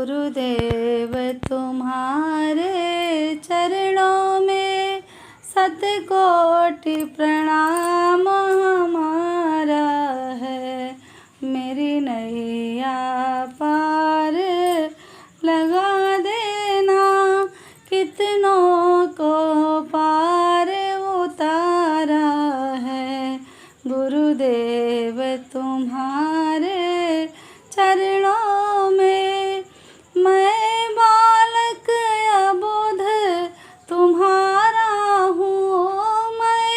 गुरुदेव तुम्हारे चरणों में शतकोटि प्रणाम हमारा है। मेरी नैया पार लगा देना, कितनों को पार उतारा है। गुरुदेव तुम्हारे चरणों में मैं बालक अबोध तुम्हारा हूँ, मैं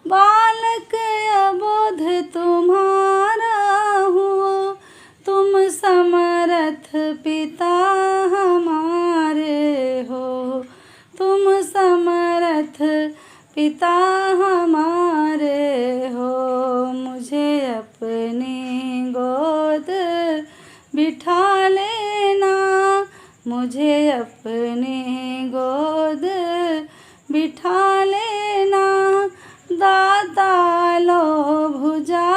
बालक अबोध तुम्हारा हूँ। तुम समर्थ पिता हमारे हो, तुम समर्थ पिता हमारे हो। मुझे अपनी गोद बिठा लेना, मुझे अपनी गोद बिठा लेना। दाता लो भुजा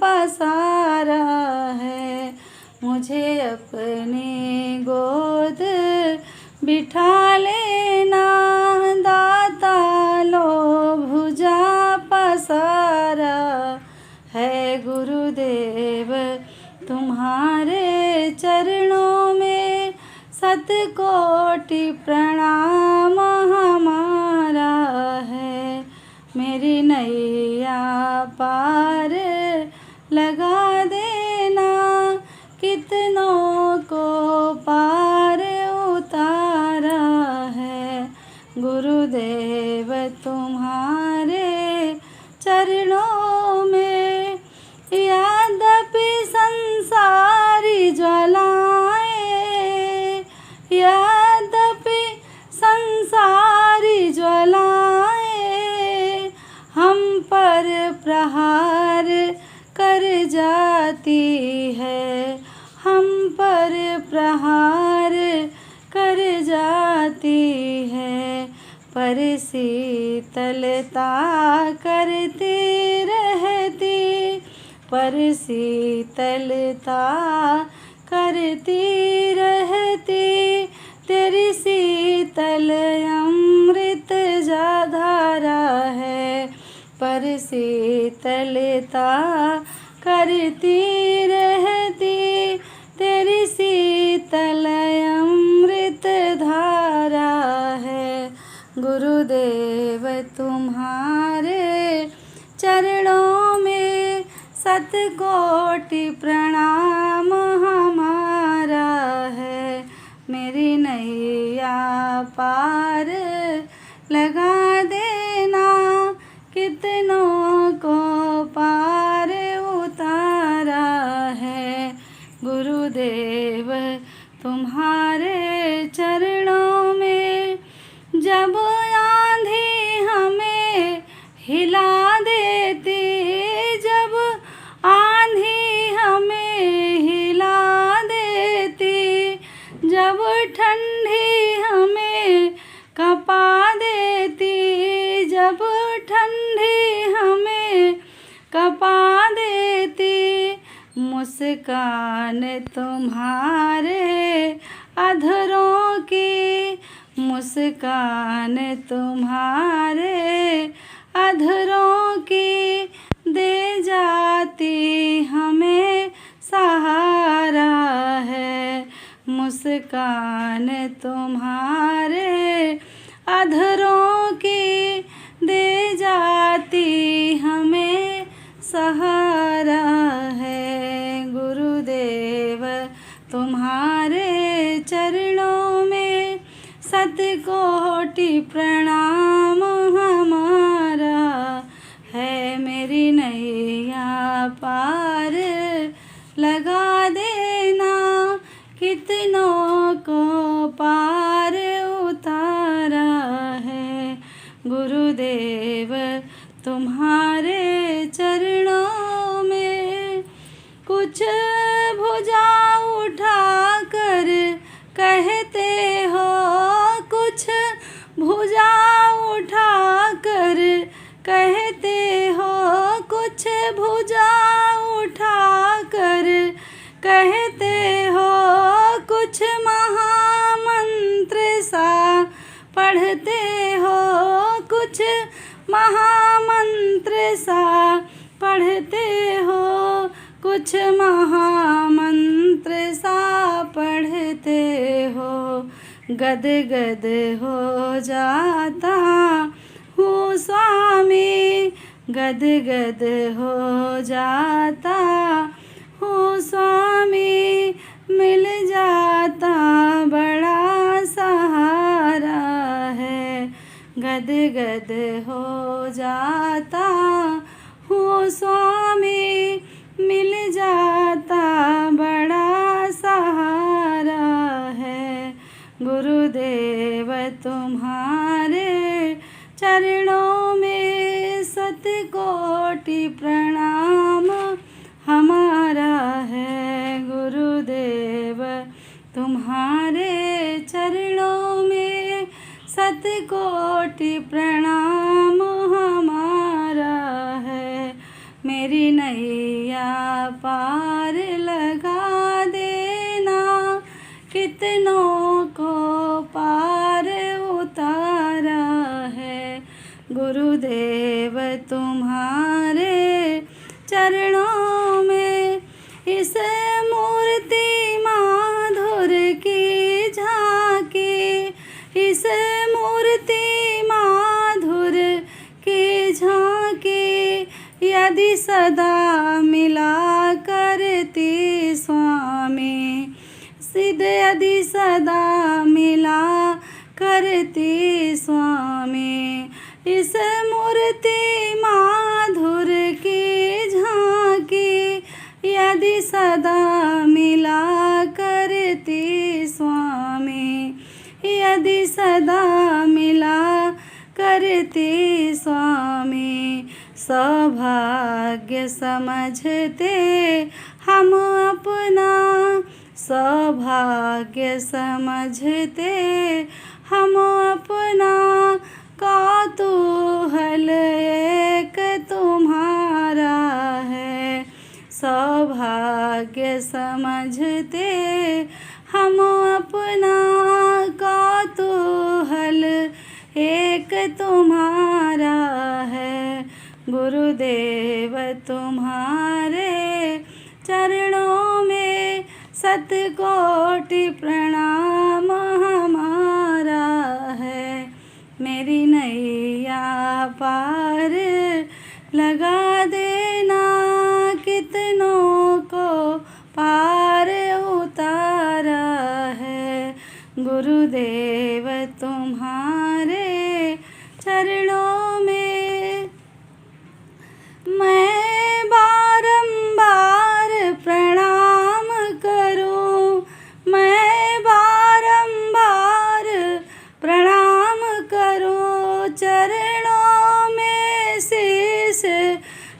पसारा है, मुझे अपनी गोद बिठा लेना। दाता लो भुजा पसारा है। गुरुदेव तुम्हारे चरणों में शतकोटि प्रणाम हमारा है। मेरी नैया पार लगा देना, कितनों को पार उतारा है। गुरुदेव तुम्हारे चरणों में यद्यपि संसारी ज्वालाएं, यद्यपि संसारी ज्वालाएं हम पर प्रहार कर जाती है, हम पर प्रहार कर जाती है। पर शीतलता करती रहती, पर शीतलता करती रहती। तेरी शीतल अमृत धारा है, पर शीतलता करती रहती। तेरी शीतल अमृत धारा है। गुरुदेव तुम्हारे चरणों में शतकोटि प्रणाम हमारा है। मेरी नैया पार लगा देना, कितनों को पार उतारा है। गुरुदेव तुम्हारे चरणों में जब आंधी हमें हिला देती, जब आंधी हमें हिला देती, जब ठंडी हमें कपा देती, जब ठंडी हमें कपा देती। मुस्कान तुम्हारे अधरों की, मुस्कान तुम्हारे अधरों की दे जाती हमें सहारा है। मुस्कान तुम्हारे अधरों की दे जाती हमें सहारा है। गुरुदेव तुम्हारे चरणों में शतकोटि प्रणाम हमारा है। मेरी नैया पार लगा देना, कितनों को पार उतारा है। गुरुदेव तुम्हारे चरणों में कुछ भुजा उठा कर कहते हो, कुछ भुजा उठा कर कहते हो, कुछ भुजा उठा कर कहते हो। कुछ महा सा पढ़ते हो, कुछ महामंत्र सा पढ़ते हो, कुछ महामंत्र सा पढ़ते हो। गद गद हो जाता हूँ स्वामी, गद गद हो जाता हूँ स्वामी, मिल जाता बड़ा सहारा है। गद गद हो जाता हूँ स्वामी, मिल जाता बड़ा सहारा है। गुरुदेव तुम्हारे चरणों में शतकोटि प्रणाम हमारा है। गुरुदेव तुम्हारे चरणों में शतकोटि प्रणाम हमारा है। मेरी नैया पार लगा देना, कितनों को पार उतारा है। गुरुदेव तुम्हारे चरणों में इस मूर्ति माधुर की झांकी, इस मूर्ति माधुर की झांकी यदि सदा मिला करती स्वामी, सिद्ध यदि सदा मिला करती स्वामी। इस मूर्ति माधुर की झांकी यदि सदा मिला करती स्वामी, यदि सदा मिला करती स्वामी। सौभाग्य समझते हम अपना, सौभाग्य समझते हम अपना, कौतूहल एक तुम्हारा है। सौभाग्य समझते हम अपना, कौतूहल एक तुम्हारा है। गुरुदेव तुम्हारे चरणों में शतकोटि प्रणाम हमारा है। मेरी नैया पार लगा देना, कितनों को पार उतारा है। गुरुदेव तुम्हारे चरणों में मैं बारंबार प्रणाम करूं, मैं बारंबार प्रणाम करूं। चरणों में शीश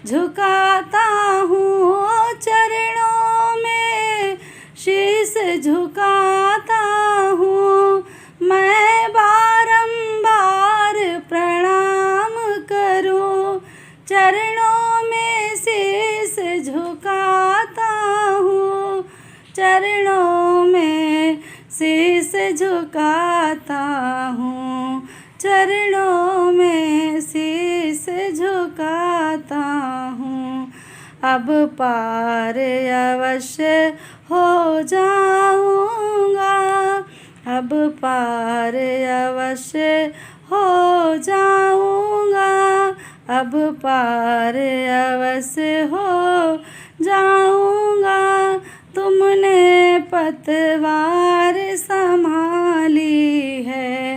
झुकाता हूँ, चरणों में शीश झुकाता हूँ। मैं बारंबार प्रणाम करूं, चरणों में शीश झुकाता हूँ, चरणों में शीश झुकाता हूँ, चरणों में शीश झुकाता हूँ। अब पार अवश्य हो जाऊँगा, अब पार अवश्य हो जाऊँगा, अब पार अवश्य हो जाऊँगा। तुमने पतवार संभाली है,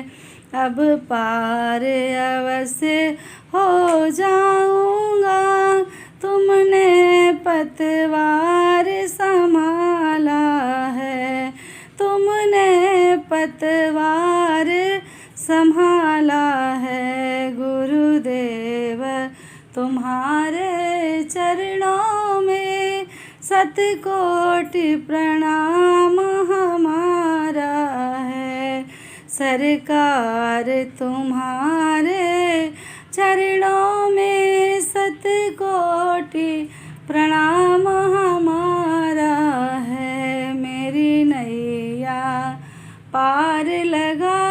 अब पार अवश्य हो जाऊँगा। तुमने पतवार संभाला है, तुमने पतवार संभाला है। गुरुदेव तुम्हारे चरणों में शतकोटि प्रणाम हमारा है। सरकार तुम्हारे चरणों में शतकोटि प्रणाम हमारा है। मेरी नैया पार लगा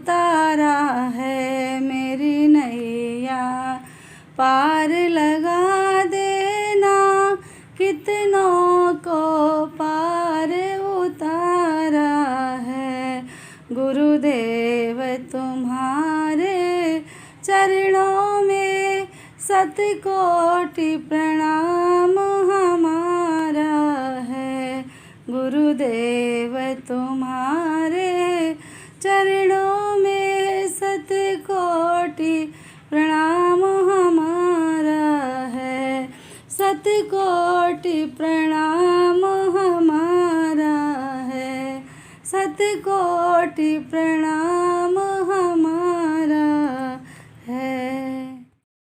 उतारा है, मेरी नैया पार लगा देना, कितनों को पार उतारा है। गुरुदेव तुम्हारे चरणों में शतकोटि प्रणाम हमारा है। गुरुदेव तुम्हारे चरणों में शतकोटि प्रणाम हमारा है। शतकोटि प्रणाम हमारा है। शतकोटि प्रणाम।